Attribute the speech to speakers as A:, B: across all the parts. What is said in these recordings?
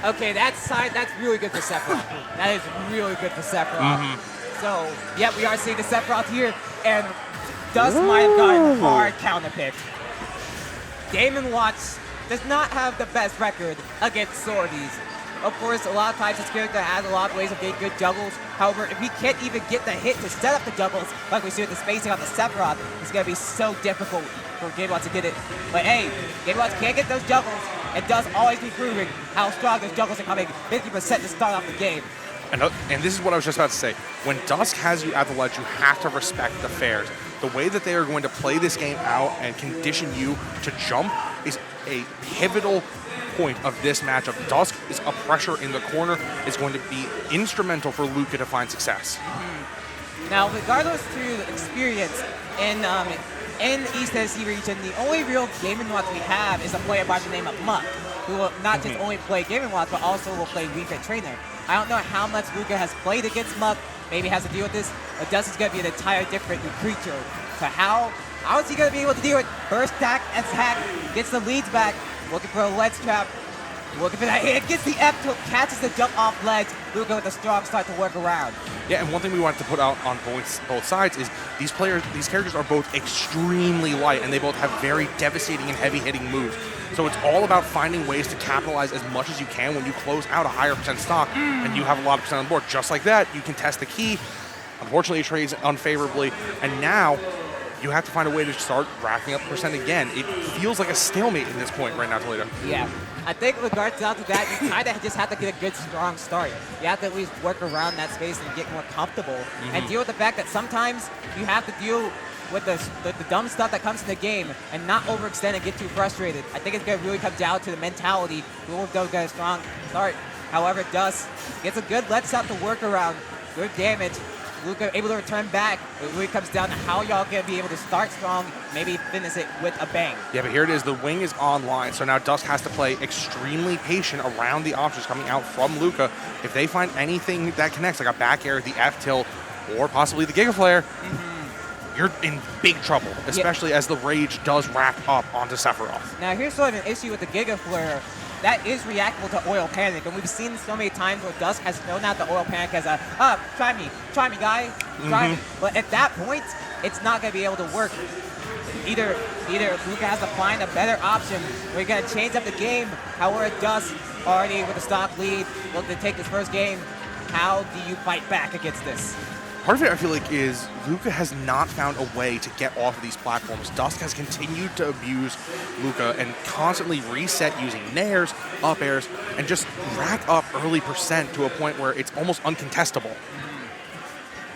A: Okay, that's really good for Sephiroth. That is really good for Sephiroth. So, yeah, we are seeing the Sephiroth here, and Dusk might have gotten hard counterpicked. Game & Watch does not have the best record against swordies. Of course, a lot of times this character has a lot of ways of getting good juggles. However, if he can't even get the hit to set up the juggles, like we see with the spacing on the Sephiroth, it's going to be so difficult for Game & Watch to get it. But hey, Game & Watch can't get those juggles. It does always be proving how strong those juggles are coming 50% to start off the game.
B: And this is what I was just about to say. When Dusk has you at the ledge, you have to respect the fairs. The way that they are going to play this game out and condition you to jump is a pivotal point of this matchup. Dusk is a pressure in the corner is going to be instrumental for Luca to find success.
A: Now, regardless to the experience in East Tennessee region, the only real Game & Watch we have is a player by the name of Muck, who will not just only play Game & Watch, but also will play Wii Fit Trainer. I don't know how much Luca has played against Muck, maybe has to deal with this, but Dusk is going to be an entire different creature. So how is he going to be able to deal with burst attack, gets the leads back, looking for a ledge trap, looking for that hit, gets the F tilt, catches the jump off ledge, Luca with a strong start to work around.
B: Yeah, and one thing we wanted to put out on both sides is these characters are both extremely light, and they both have very devastating and heavy-hitting moves. So it's all about finding ways to capitalize as much as you can when you close out a higher percent stock and you have a lot of percent on board. Just like that, you can test the key. Unfortunately, it trades unfavorably, and now you have to find a way to start racking up percent again. It feels like a stalemate at this point right now, Toledo.
A: Yeah. I think regards down to that, you kind of just have to get a good, strong start. You have to at least work around that space and get more comfortable and deal with the fact that sometimes you have to deal with the dumb stuff that comes in the game and not overextend and get too frustrated. I think it's going to really come down to the mentality. Who will get a strong start. However, Dusk gets a good let's out to work around. Good damage. Luca able to return back. It really comes down to how y'all can be able to start strong, maybe finish it with a bang.
B: Yeah, but here it is. The wing is online, so now Dusk has to play extremely patient around the options coming out from Luca. If they find anything that connects, like a back air, the F tilt, or possibly the Giga Flare, you're in big trouble, especially as the rage does rack up onto Sephiroth.
A: Now, here's sort of an issue with the Giga Flare. That is reactable to Oil Panic, and we've seen so many times where Dusk has thrown out the Oil Panic as a, try me, guy, try me. But at that point, it's not going to be able to work. Either Luca has to find a better option. We're going to change up the game. However, Dusk already with a stock lead, looking to take this first game. How do you fight back against this?
B: Part of it, I feel like, is Luca has not found a way to get off of these platforms. Dusk has continued to abuse Luca and constantly reset using nairs, up airs, and just rack up early percent to a point where it's almost uncontestable.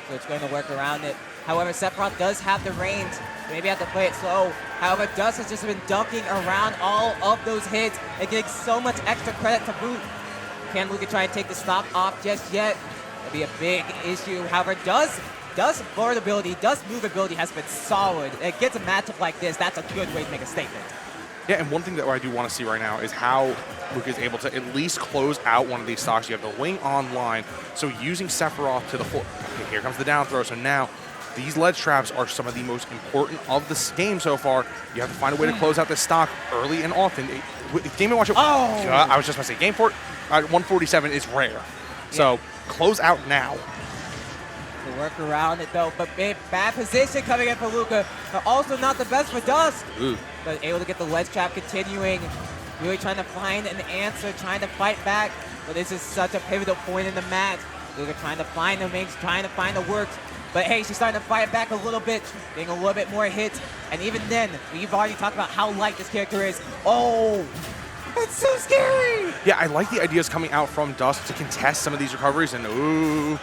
A: So it's going to work around it. However, Sephiroth does have the range. Maybe have to play it slow. However, Dusk has just been dunking around all of those hits and getting so much extra credit to boot. Can Luca try and take the stock off just yet? That'd be a big issue. However, Dusk vulnerability, Dusk movability has been solid. It gets a matchup like this, that's a good way to make a statement.
B: Yeah, and one thing that I do want to see right now is how Luca is able to at least close out one of these stocks. You have the wing online, so using Sephiroth to the full. Okay, here comes the down throw. So now these ledge traps are some of the most important of this game so far. You have to find a way to close out this stock early and often. Game & Watch. I was just going to say, game 147 is rare. So close out now.
A: To work around it though, but bad position coming in for Luca, but also not the best for Dusk. But able to get the ledge trap continuing, really trying to find an answer, trying to fight back. But this is such a pivotal point in the match. Luca trying to find the mains, trying to find the works. But hey, she's starting to fight back a little bit, getting a little bit more hits. And even then, we've already talked about how light this character is. Oh! It's so scary!
B: Yeah, I like the ideas coming out from Dusk to contest some of these recoveries, and the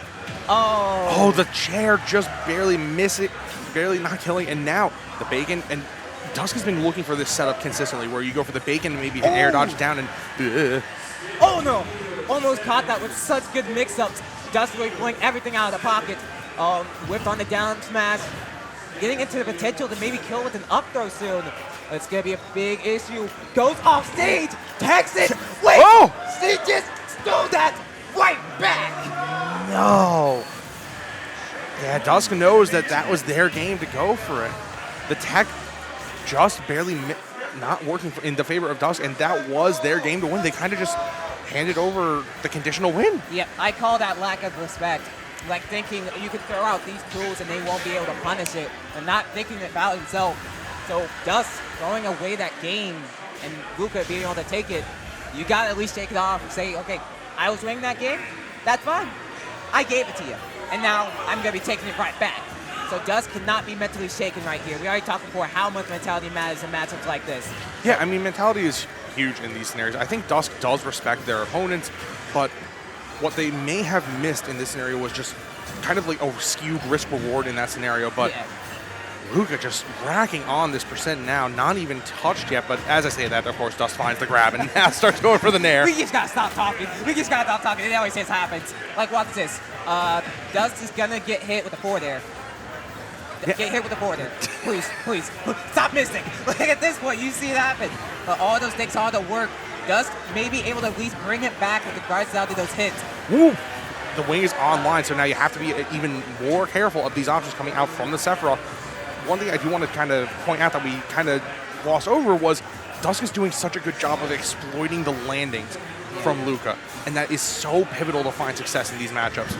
B: chair just barely missing, barely not killing, and now the bacon, and Dusk has been looking for this setup consistently, where you go for the bacon and maybe air dodge down and
A: Oh no! Almost caught that with such good mix-ups. Dusk really pulling everything out of the pocket. Whipped on the down smash, getting into the potential to maybe kill with an up throw soon. It's going to be a big issue. Goes off stage. Texas. Wait.
B: Oh!
A: She just stole that right back.
B: No. Yeah, Dusk knows that that was their game to go for it. The tech just barely not working in the favor of Dusk, and that was their game to win. They kind of just handed over the conditional win.
A: Yeah, I call that lack of respect. Like thinking you can throw out these tools and they won't be able to punish it, and not thinking about himself. So Dusk throwing away that game and Luka being able to take it, you got to at least shake it off and say, okay, I was winning that game. That's fine. I gave it to you. And now I'm going to be taking it right back. So Dusk cannot be mentally shaken right here. We already talked before how much mentality matters in matchups like this.
B: Yeah, I mean, mentality is huge in these scenarios. I think Dusk does respect their opponents, but what they may have missed in this scenario was just kind of like a skewed risk-reward in that scenario. But yeah. Luka just racking on this percent now, not even touched yet. But as I say that, of course, Dusk finds the grab and now starts going for the nair.
A: We just gotta stop talking. We just gotta stop talking. It always just happens. Like, watch this. Dusk is gonna get hit with the forward air. Yeah. Get hit with the forward air. Please, please, stop missing. Look at this point, you see it happen. But all those takes all the work. Dusk may be able to at least bring it back with regards out to those hits.
B: Woo. The wing is online, so now you have to be even more careful of these options coming out from the Sephiroth. One thing I do want to kind of point out that we kind of glossed over was Dusk is doing such a good job of exploiting the landings from Luka, and that is so pivotal to find success in these matchups.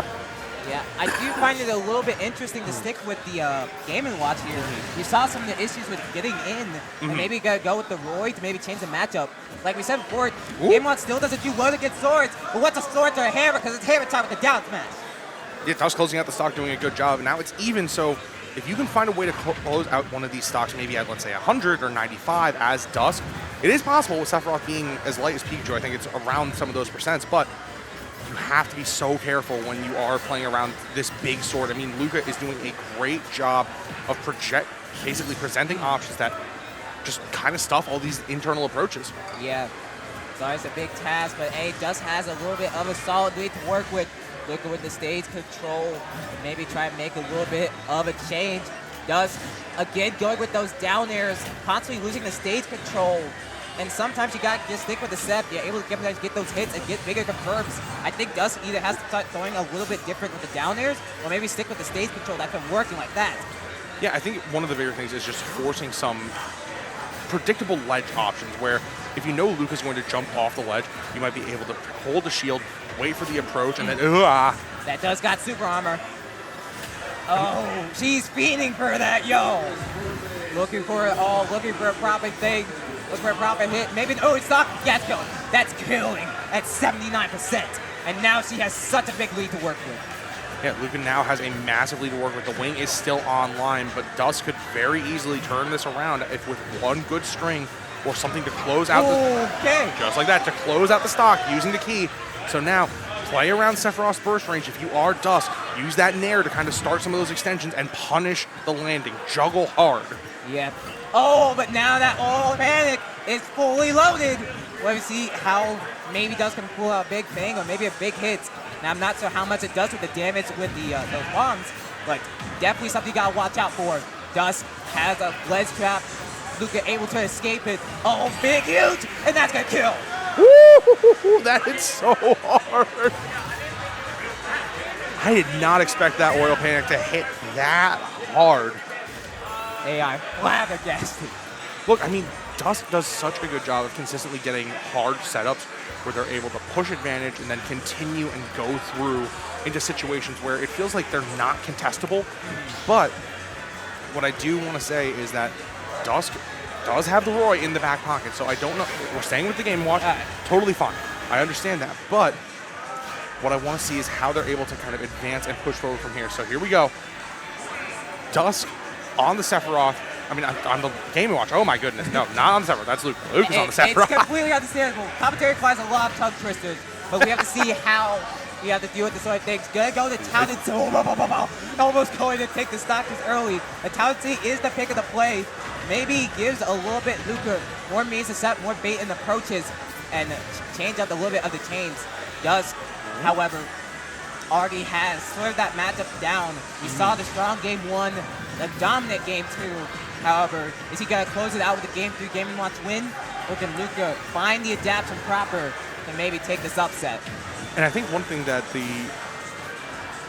A: Yeah, I do find it a little bit interesting to stick with the Game & Watch here. You saw some of the issues with getting in, and maybe you gotta go with the Roy to maybe change the matchup. Like we said before, Game & Watch still doesn't do well against swords, but what's a sword to a hammer, because it's hammer time with the down smash.
B: Yeah, Dusk closing out the stock, doing a good job, and now it's even, so if you can find a way to close out one of these stocks, maybe at, let's say, 100 or 95 as Dusk, it is possible with Sephiroth being as light as Peachtree. I think it's around some of those percents, but you have to be so careful when you are playing around this big sword. I mean, Luka is doing a great job of basically presenting options that just kind of stuff all these internal approaches.
A: Yeah, so it's a big task, but hey, Dusk has a little bit of a solid lead to work with. Luka with the stage control, maybe try and make a little bit of a change. Dusk, again, going with those down airs, constantly losing the stage control. And sometimes you got to just stick with the Sep. You're able to get those hits and get bigger confirms. I think Dusk either has to start throwing a little bit different with the down airs, or maybe stick with the stage control that's been working like that.
B: Yeah, I think one of the bigger things is just forcing some predictable ledge options where if you know Luka's going to jump off the ledge, you might be able to hold the shield, wait for the approach, and then
A: That Dusk got super armor. Oh, she's fiending for that, yo. Looking for it all, looking for a proper thing. Look for a proper hit. Maybe, oh, it's not. Yeah, it's killing. That's killing at 79%. And now she has such a big lead to work with.
B: Yeah, Luka now has a massive lead to work with. The wing is still online, but Dusk could very easily turn this around if with one good string or something to close out just like that, to close out the stock using the key. So now, play around Sephiroth's burst range. If you are Dusk, use that nair to kind of start some of those extensions and punish the landing. Juggle hard.
A: Yep. Oh, but now that panic is fully loaded. Let's see how maybe Dusk can pull out a big thing or maybe a big hit. Now, I'm not sure how much it does with the damage with the those bombs, but definitely something you gotta watch out for. Dusk has a ledge trap. Luka able to escape it. Oh, big, huge, and that's gonna kill.
B: Woo! That hit so hard. I did not expect that oil panic to hit that hard.
A: AI flabbergasted.
B: Look, I mean, Dusk does such a good job of consistently getting hard setups where they're able to push advantage and then continue and go through into situations where it feels like they're not contestable. But what I do want to say is that Dusk does have the Roy in the back pocket, so I don't know. We're staying with the Game & Watch. Totally fine. I understand that. But what I want to see is how they're able to kind of advance and push forward from here. So here we go. Dusk on the Sephiroth. I mean, on the Game & Watch. Oh, my goodness. No, not on the Sephiroth. That's Luke. Luke is on the Sephiroth.
A: It's completely understandable. Commentary applies a lot of tongue twisters, but we have to see how we have to deal with this sort of things. Gonna go to Talented. Almost going to take the stock this early. The Talented is the pick of the play. Maybe gives a little bit Luka more means to set more bait in approaches and change up a little bit of the chains. Dusk, however, already has sort of that matchup down. We saw the strong game 1, the dominant game 2. However, is he going to close it out with the game 3 Game & Watch win? Or can Luka find the adaptation proper to maybe take this upset?
B: And I think one thing that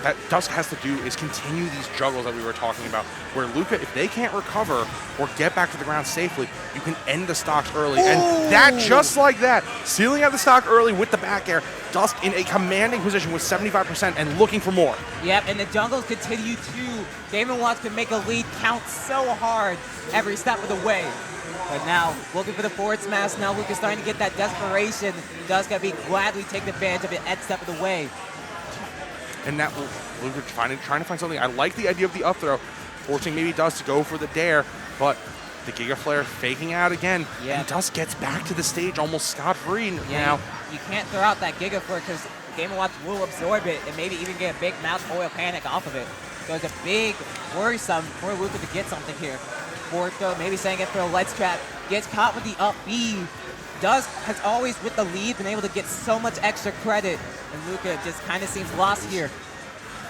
B: that Dusk has to do is continue these juggles that we were talking about, where Luka, if they can't recover or get back to the ground safely, you can end the stocks early. And that, just like that, sealing out the stock early with the back air, Dusk in a commanding position with 75% and looking for more.
A: Yep, and the jungles continue to. Game & Watch can make a lead count so hard every step of the way. But now, looking for the forward smash. Now Luca's starting to get that desperation. Dusk gotta be gladly taking advantage of it every step of the way.
B: And that Luka trying to find something. I like the idea of the up throw, forcing maybe Dusk to go for the dare, but the Giga Flare faking out again, and Dusk gets back to the stage almost scot-free now.
A: You can't throw out that Giga Flare because Game & Watch will absorb it and maybe even get a big mouse oil panic off of it. So it's a big worrisome for Luka to get something here. Forward throw, maybe setting it for a Let's Trap, gets caught with the up B. Dusk has always, with the lead, been able to get so much extra credit, and Luka just kind of seems lost here.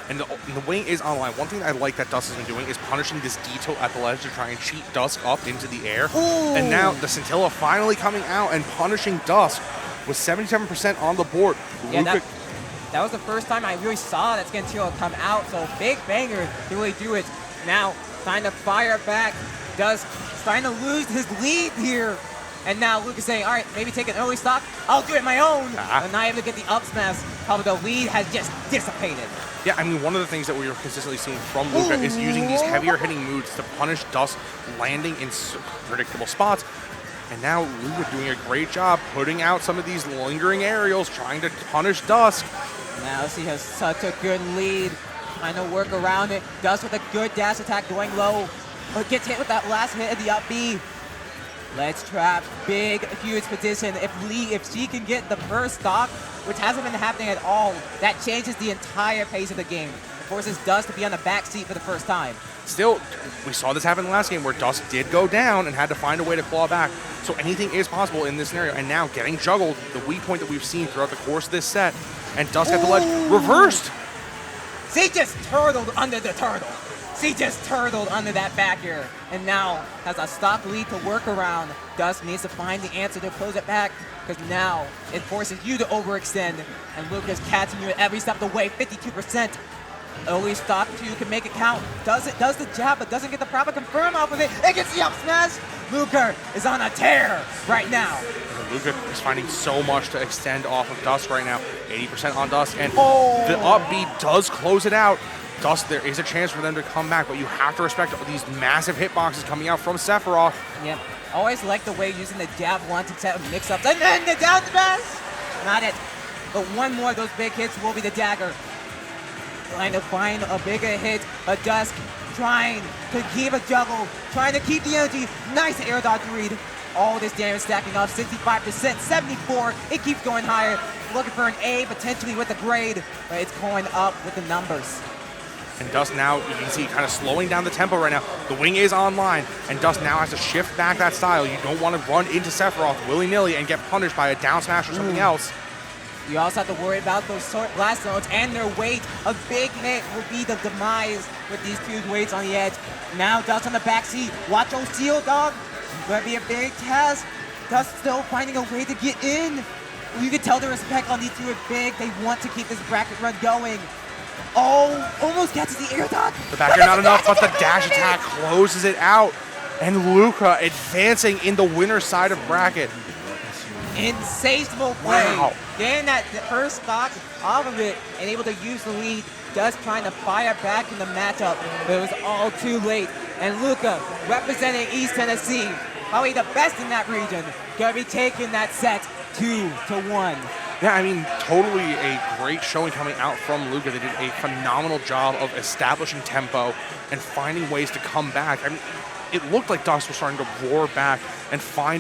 B: And the wing is online. One thing I like that Dusk has been doing is punishing this detail at the ledge to try and cheat Dusk up into the air.
A: Ooh.
B: And now the Scintilla finally coming out and punishing Dusk with 77% on the board.
A: Yeah, that was the first time I really saw that Scintilla come out, so big banger to really do it. Now, trying to fire back. Dusk starting to lose his lead here. And now Luca's saying, all right, maybe take an early stock. I'll do it my own. And not able to get the up smash. Probably the lead has just dissipated.
B: Yeah, I mean, one of the things that we are consistently seeing from Luka is using these heavier hitting moves to punish Dusk landing in predictable spots. And now Luka doing a great job putting out some of these lingering aerials, trying to punish Dusk.
A: Now he has such a good lead. Trying to work around it. Dusk with a good dash attack going low. But gets hit with that last hit of the up B. Let's Trap, big, huge position. If she can get the first stock, which hasn't been happening at all, that changes the entire pace of the game. It forces Dusk to be on the back seat for the first time.
B: Still, we saw this happen last game where Dusk did go down and had to find a way to claw back. So anything is possible in this scenario. And now getting juggled, the weak point that we've seen throughout the course of this set, and Dusk at the ledge, reversed.
A: She just turtled under the turtle. She just turtled under that back air, and now has a stock lead to work around. Dusk needs to find the answer to close it back, because now it forces you to overextend, and Luca's catching you at every step of the way, 52%. Early stock 2 can make it count. Does the jab, but doesn't get the proper confirm off of it. It gets the up smash. Luca is on a tear right now.
B: Luka is finding so much to extend off of Dusk right now. 80% on Dusk, and the up B does close it out. Dusk, there is a chance for them to come back, but you have to respect these massive hitboxes coming out from Sephiroth.
A: Yep. Always like the way using the jab launching set of mix-ups, and then the down smash! Not it. But one more of those big hits will be the dagger. Trying to find a bigger hit, a Dusk trying to keep a juggle, trying to keep the energy. Nice air dodge read. All this damage stacking up, 65%, 74. It keeps going higher. Looking for an A, potentially with a grade, but it's going up with the numbers.
B: And Dusk now, you can see, kind of slowing down the tempo right now. The wing is online, and Dusk now has to shift back that style. You don't want to run into Sephiroth willy-nilly and get punished by a down smash or something else.
A: You also have to worry about those blast zones and their weight. A big hit will be the demise with these two weights on the edge. Now Dusk on the backseat. Watch those seal, dog. Gonna be a big test. Dusk still finding a way to get in. You can tell the respect on these two is big. They want to keep this bracket run going. Oh, almost gets the air dodge.
B: The back air not enough, but the dash attack closes it out. And Luka advancing in the winner's side of bracket.
A: Insatiable play.
B: Wow.
A: Getting that first stock off of it and able to use the lead. Just trying to fire back in the matchup, but it was all too late. And Luka, representing East Tennessee, probably the best in that region, gonna be taking that set 2-1.
B: Yeah, I mean, totally a great showing coming out from Luka. They did a phenomenal job of establishing tempo and finding ways to come back. I mean, it looked like Dusk was starting to roar back and find